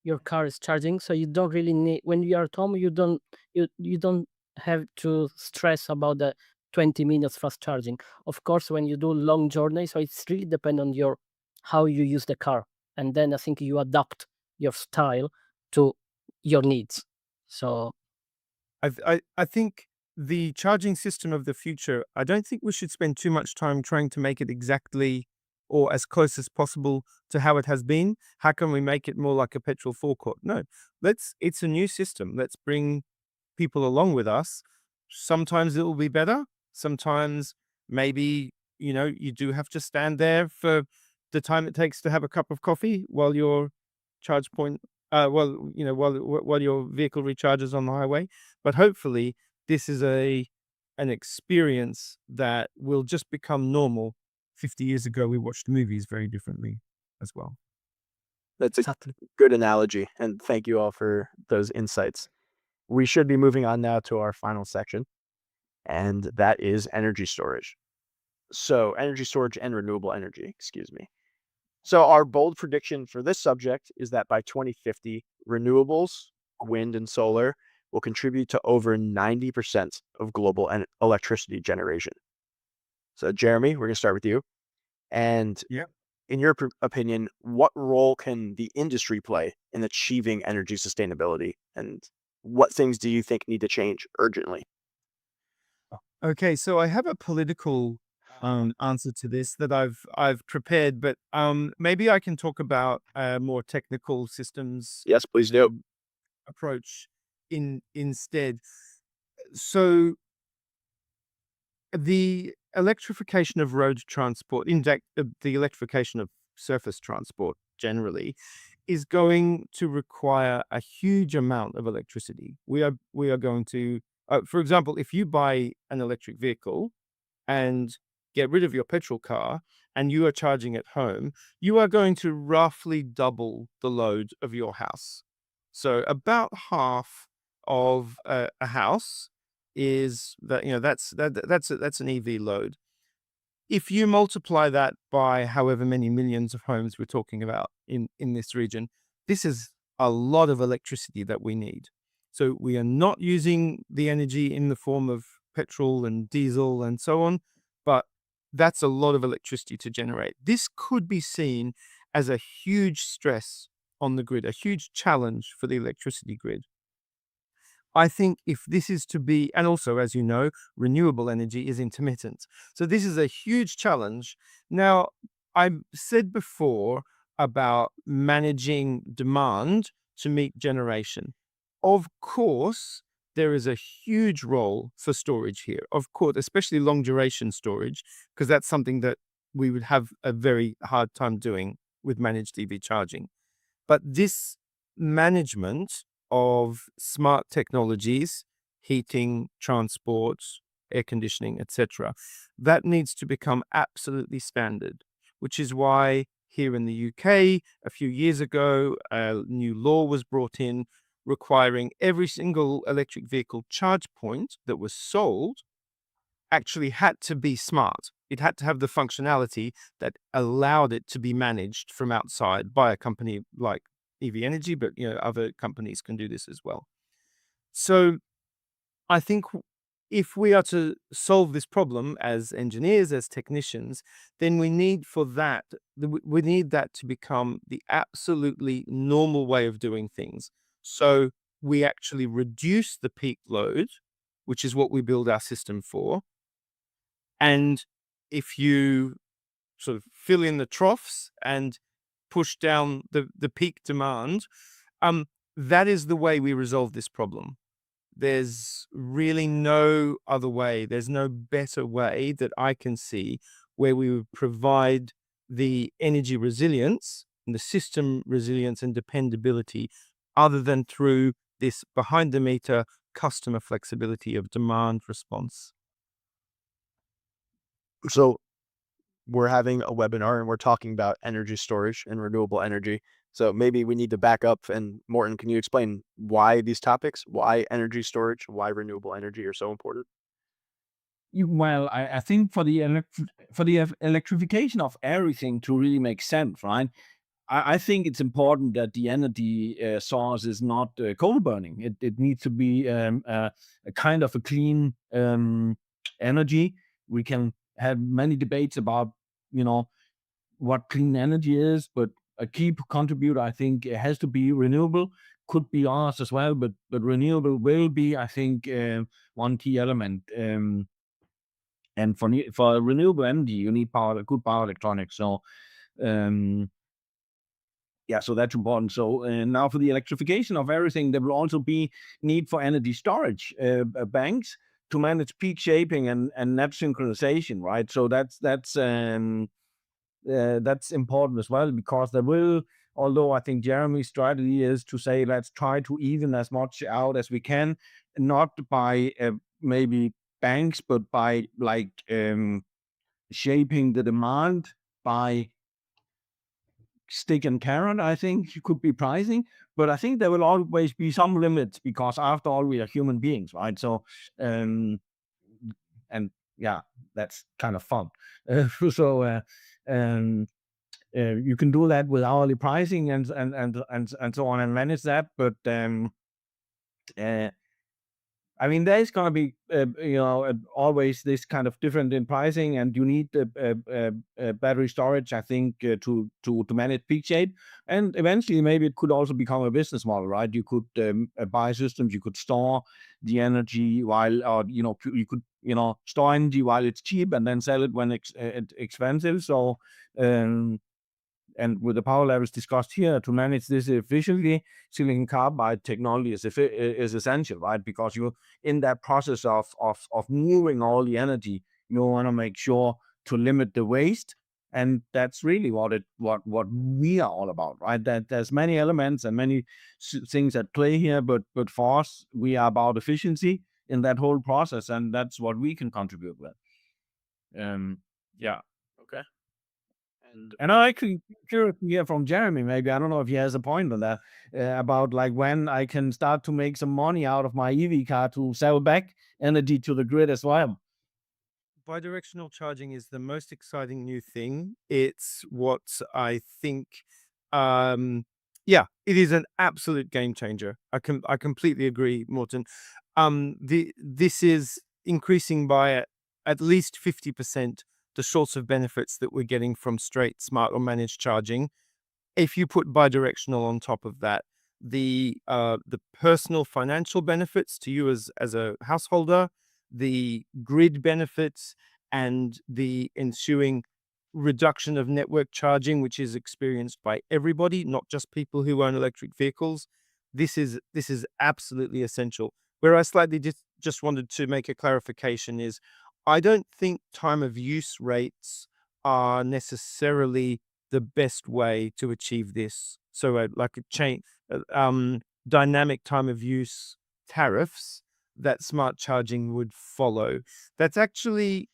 your car is charging, so you don't really need when you are at home. You don't have to stress about the 20 minutes fast charging. Of course, when you do long journey, so it's really depend on your how you use the car, and then I think you adapt your style to your needs. So I think the charging system of the future, I don't think we should spend too much time trying to make it exactly or as close as possible to how it has been. How can we make it more like a petrol forecourt? No, it's a new system. Let's bring people along with us. Sometimes it will be better. Sometimes maybe, you do have to stand there for the time it takes to have a cup of coffee while your charge point, while your vehicle recharges on the highway. But hopefully this is an experience that will just become normal. 50 years ago, we watched movies very differently as well. That's a good analogy, and thank you all for those insights. We should be moving on now to our final section, and that is energy storage. So, energy storage and renewable energy, excuse me. So, our bold prediction for this subject is that by 2050, renewables, wind and solar, will contribute to over 90% of global electricity generation. So, Jeremy, we're going to start with you. And Yeah. in your opinion, what role can the industry play in achieving energy sustainability? And what things do you think need to change urgently? Okay, so I have a political answer to this that I've prepared, but maybe I can talk about a more technical systems Yes, please do. approach instead. So the electrification of road transport, in fact, the electrification of surface transport generally, is going to require a huge amount of electricity. We are going to, for example, if you buy an electric vehicle and get rid of your petrol car and you are charging at home, you are going to roughly double the load of your house. So about half of a house is that, that's an EV load. If you multiply that by however many millions of homes we're talking about in this region, this is a lot of electricity that we need. So we are not using the energy in the form of petrol and diesel and so on, but that's a lot of electricity to generate. This could be seen as a huge stress on the grid, a huge challenge for the electricity grid. I think if this is to be, and also, as you know, renewable energy is intermittent. So this is a huge challenge. Now, I said before about managing demand to meet generation. Of course, there is a huge role for storage here. Of course, especially long duration storage, because that's something that we would have a very hard time doing with managed EV charging. But this management of smart technologies, heating, transport, air conditioning, etc., that needs to become absolutely standard, which is why here in the UK, a few years ago, a new law was brought in requiring every single electric vehicle charge point that was sold actually had to be smart. It had to have the functionality that allowed it to be managed from outside by a company like EV Energy, but other companies can do this as well. So I think if we are to solve this problem as engineers, as technicians, then we need we need that to become the absolutely normal way of doing things. So we actually reduce the peak load, which is what we build our system for. And if you sort of fill in the troughs and push down the peak demand, um, that is the way we resolve this problem. There's really no other way. There's no better way that I can see where we would provide the energy resilience and the system resilience and dependability other than through this behind the meter customer flexibility of demand response. So we're having a webinar and we're talking about energy storage and renewable energy. So maybe we need to back up. And Morton, can you explain why these topics, why energy storage, why renewable energy are so important? Well, I think for the electrification of everything to really make sense, right? I think it's important that the energy source is not coal burning. It needs to be a kind of a clean energy. We can have many debates about, you know, what clean energy is, but a key contributor, I think, it has to be renewable. Could be ours as well, but renewable will be, I think, one key element. And for renewable energy, you need good power electronics. So um, yeah, so that's important. So now for the electrification of everything, there will also be need for energy storage banks to manage peak shaping and net synchronization, right? So that's important as well, because there will, although I think Jeremy's strategy is to say let's try to even as much out as we can, not by maybe banks, but by like shaping the demand by stick and carrot. I think you could be pricing, but I think there will always be some limits, because after all, we are human beings, right? So um and yeah, that's kind of fun. So um you can do that with hourly pricing and so on and manage that. But uh, I mean, there is going to be, always this kind of different in pricing, and you need battery storage, I think, to manage peak shade, and eventually maybe it could also become a business model, right? You could buy systems, you could store the energy while, or you could store energy while it's cheap and then sell it when it's expensive. So um, and with the power levels discussed here, to manage this efficiently, silicon carbide technology is essential, right? Because you're in that process of moving all the energy. You want to make sure to limit the waste, and that's really what we are all about, right? That there's many elements and many things at play here, but for us, we are about efficiency in that whole process, and that's what we can contribute with. Yeah. Okay. And And I actually curious to hear from Jeremy. Maybe I don't know if he has a point on that about like when I can start to make some money out of my EV car to sell back energy to the grid as well. Bidirectional charging is the most exciting new thing. It's what I think, um, yeah, it is an absolute game changer. I completely agree, Morten. This is increasing by at least 50% the sorts of benefits that we're getting from straight smart or managed charging. If you put bidirectional on top of that, the personal financial benefits to you as a householder, the grid benefits, and the ensuing reduction of network charging, which is experienced by everybody, not just people who own electric vehicles. This is absolutely essential. Where I slightly just wanted to make a clarification is, I don't think time of use rates are necessarily the best way to achieve this. So, like a chain, dynamic time of use tariffs that smart charging would follow. That's actually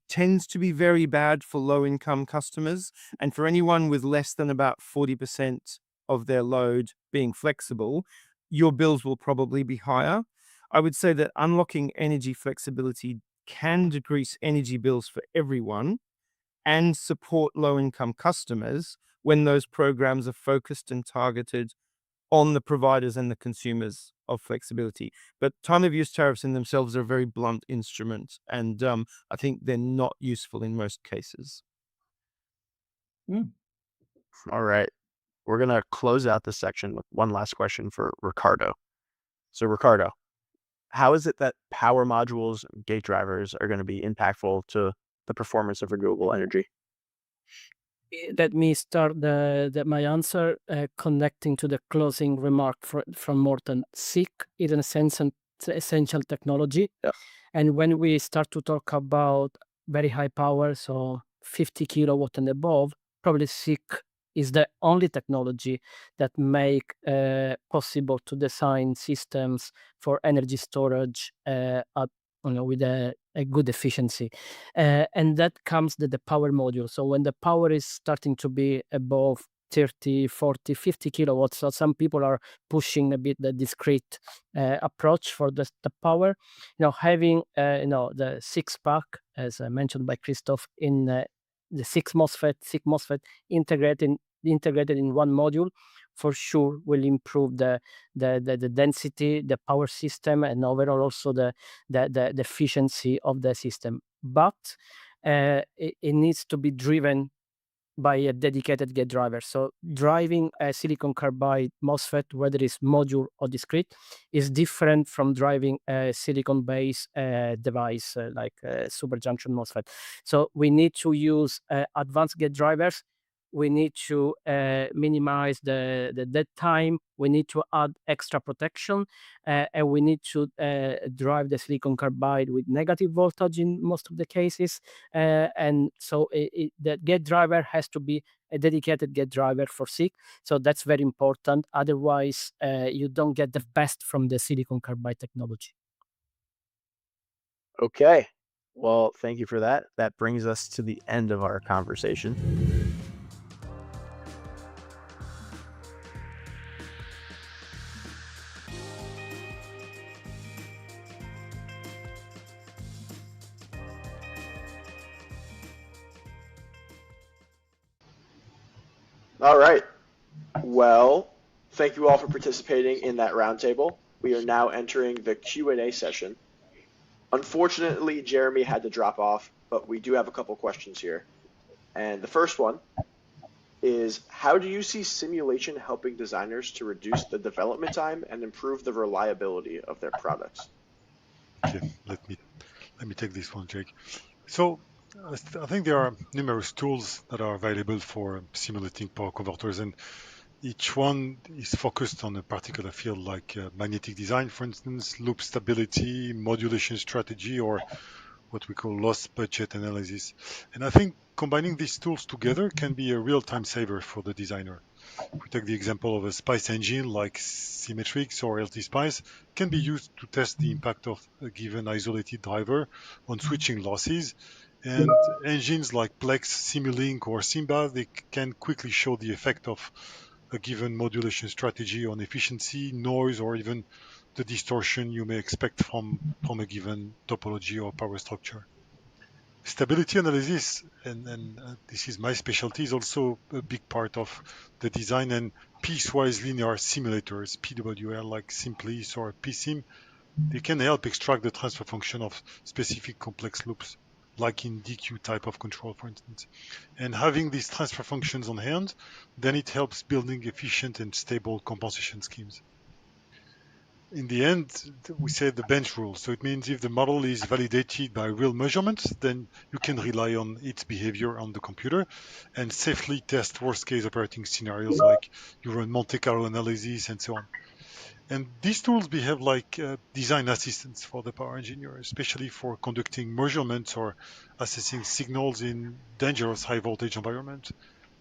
tends to be very bad for low income customers. And for anyone with less than about 40% of their load being flexible, your bills will probably be higher. I would say that unlocking energy flexibility can decrease energy bills for everyone and support low income customers when those programs are focused and targeted on the providers and the consumers of flexibility. But time of use tariffs in themselves are a very blunt instrument, and I think they're not useful in most cases. All right. We're going to close out this section with one last question for Ricardo. So, Ricardo, how is it that power modules and gate drivers are going to be impactful to the performance of renewable energy? Let me start my answer connecting to the closing remark from Morten. SiC is an essential technology. Yeah. And when we start to talk about very high power, so 50 kilowatt and above, probably SiC is the only technology that make possible to design systems for energy storage with a good efficiency. And that comes the power module. So when the power is starting to be above 30, 40, 50 kilowatts, so some people are pushing a bit the discrete approach for the power. Having the six pack, as mentioned by Christoph, in the SiC MOSFET integrated in one module, for sure will improve the density, the power system, and overall also the efficiency of the system. But it needs to be driven by a dedicated gate driver. So driving a silicon carbide MOSFET, whether it's module or discrete, is different from driving a silicon-based device like a super junction MOSFET. So we need to use advanced gate drivers. We need to minimize the dead time. We need to add extra protection, and we need to drive the silicon carbide with negative voltage in most of the cases. And so the gate driver has to be a dedicated gate driver for SiC. So that's very important. Otherwise, you don't get the best from the silicon carbide technology. Okay. Well, thank you for that. That brings us to the end of our conversation. All right. Well, thank you all for participating in that roundtable. We are now entering the Q&A session. Unfortunately, Jeremy had to drop off, but we do have a couple questions here. And the first one is, how do you see simulation helping designers to reduce the development time and improve the reliability of their products? Okay, let me take this one, Jake. So I think there are numerous tools that are available for simulating power converters, and each one is focused on a particular field, like magnetic design, for instance, loop stability, modulation strategy, or what we call loss budget analysis. And I think combining these tools together can be a real time saver for the designer. If we take the example of a SPICE engine like Symmetrix or LT-SPICE, can be used to test the impact of a given isolated driver on switching losses. And engines like Plex, Simulink, or Simba, they can quickly show the effect of a given modulation strategy on efficiency, noise, or even the distortion you may expect from a given topology or power structure. Stability analysis, and this is my specialty, is also a big part of the design, and piecewise linear simulators, PWL, like Simplis or PSIM, they can help extract the transfer function of specific complex loops, like in DQ type of control, for instance. And having these transfer functions on hand, then it helps building efficient and stable compensation schemes. In the end, we say the bench rule. So it means if the model is validated by real measurements, then you can rely on its behavior on the computer and safely test worst case operating scenarios, like you run Monte Carlo analysis and so on. And these tools behave like design assistants for the power engineer, especially for conducting measurements or assessing signals in dangerous high voltage environments.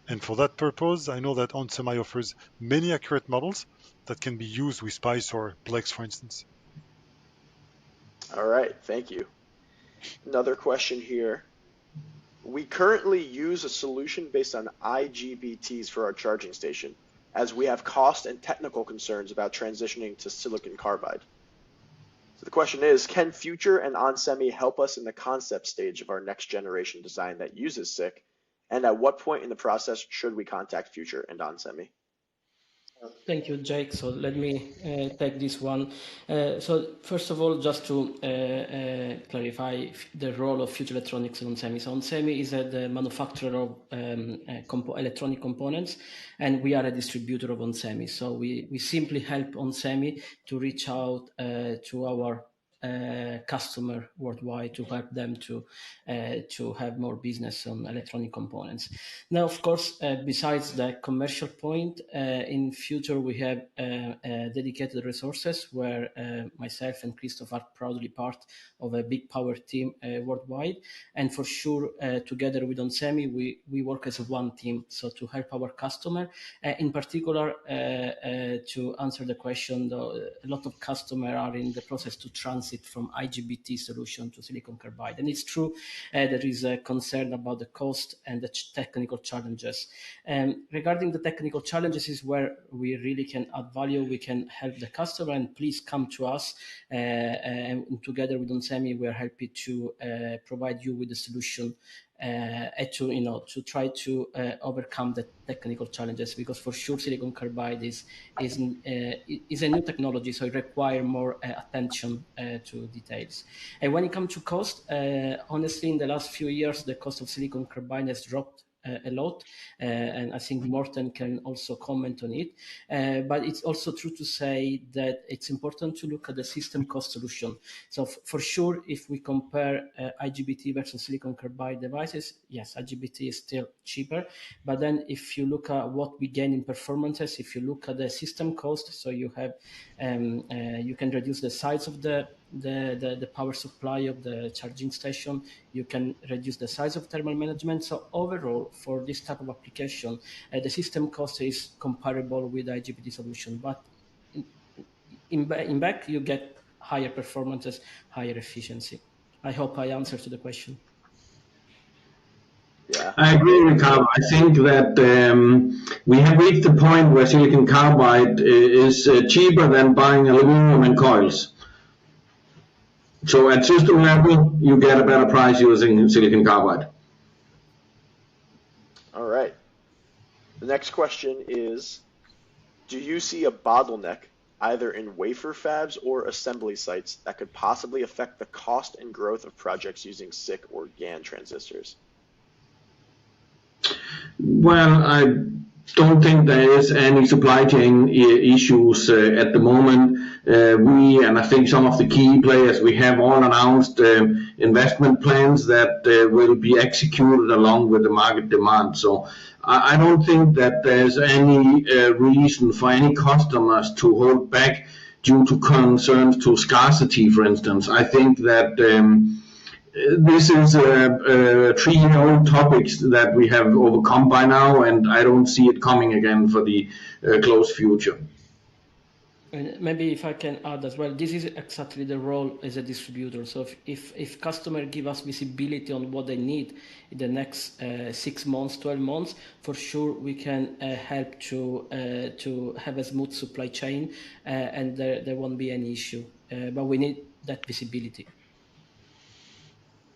And for that purpose, I know that onsemi offers many accurate models that can be used with SPICE or Plex, for instance. All right, thank you. Another question here. We currently use a solution based on IGBTs for our charging station, as we have cost and technical concerns about transitioning to silicon carbide. So the question is, can Future and onsemi help us in the concept stage of our next generation design that uses SiC? And at what point in the process should we contact Future and onsemi? Thank you, Jake. So let me take this one. So first of all, just to clarify the role of Future Electronics and onsemi. So onsemi is the manufacturer of electronic components, and we are a distributor of onsemi. So we simply help onsemi to reach out to our customer worldwide to help them to have more business on electronic components. Now, of course, besides the commercial point, in future we have dedicated resources where myself and Christoph are proudly part of a big power team worldwide, and for sure, together with onsemi, we work as one team. So to help our customer, in particular, to answer the question, though, a lot of customers are in the process to transit from IGBT solution to silicon carbide, and it's true there is a concern about the cost and the technical challenges. Regarding the technical challenges is where we really can add value. We can help the customer, and please come to us. And together with onsemi, we are happy to provide you with the solution to try to overcome the technical challenges, because for sure silicon carbide is a new technology, so it requires more attention to details. And when it comes to cost, honestly, in the last few years, the cost of silicon carbide has dropped a lot, and I think Morten can also comment on it. But it's also true to say that it's important to look at the system cost solution. So for sure, if we compare IGBT versus silicon carbide devices, yes, IGBT is still cheaper. But then if you look at what we gain in performances, if you look at the system cost, so you have you can reduce the size of the power supply of the charging station, you can reduce the size of thermal management. So overall, for this type of application, the system cost is comparable with IGBT solution, but in back you get higher performances, higher efficiency. I hope I answered to the question. Yeah. I agree, Ricardo. I think that we have reached the point where silicon carbide is cheaper than buying aluminum and coils. So at system level, you get a better price using silicon carbide. All right. The next question is, do you see a bottleneck either in wafer fabs or assembly sites that could possibly affect the cost and growth of projects using SiC or GaN transistors? Well, I don't think there is any supply chain issues at the moment. And I think some of the key players, we have all announced investment plans that will be executed along with the market demand. So I don't think that there's any reason for any customers to hold back due to concerns to scarcity, for instance. I think that this is a 3-year-old topics that we have overcome by now, and I don't see it coming again for the close future. And maybe if I can add as well, this is exactly the role as a distributor. So if customer give us visibility on what they need in the next 6 months, 12 months, for sure we can help to have a smooth supply chain, and there won't be any issue. But we need that visibility.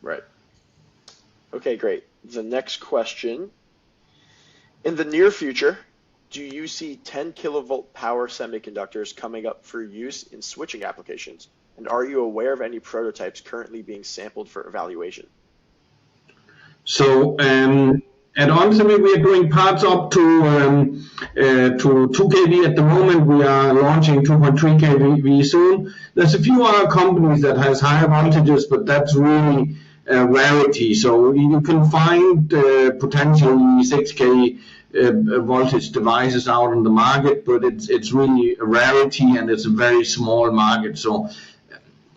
Right. Okay, great. The next question. In the near future, do you see 10 kilovolt power semiconductors coming up for use in switching applications? And are you aware of any prototypes currently being sampled for evaluation? So at onsemi, we are doing parts up to 2 kV at the moment. We are launching 2.3 kV soon. There's a few other companies that has higher voltages, but that's really a rarity. So you can find potentially 6K voltage devices out in the market, but it's really a rarity and it's a very small market. So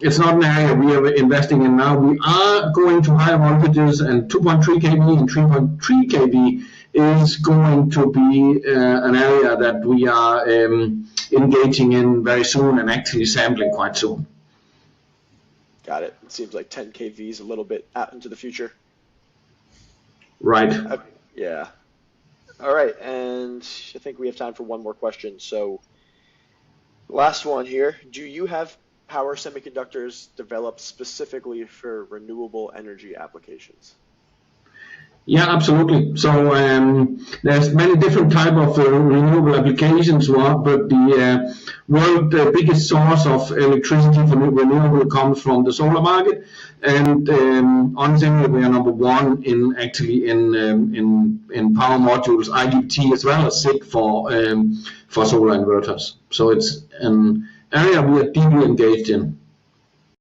it's not an area we are investing in now. We are going to higher voltages, and 2.3 kV and 3.3 kV is going to be an area that we are engaging in very soon and actually sampling quite soon. Got it. It seems like 10 kV is a little bit out into the future. Right. Yeah. All right, and I think we have time for one more question. So, last one here. Do you have power semiconductors developed specifically for renewable energy applications? Yeah, absolutely. So there's many different type of renewable applications, but the world biggest source of electricity for renewable comes from the solar market, and onsemi we are number one in power modules, IGBT as well as SiC for solar inverters. So it's an area we are deeply engaged in.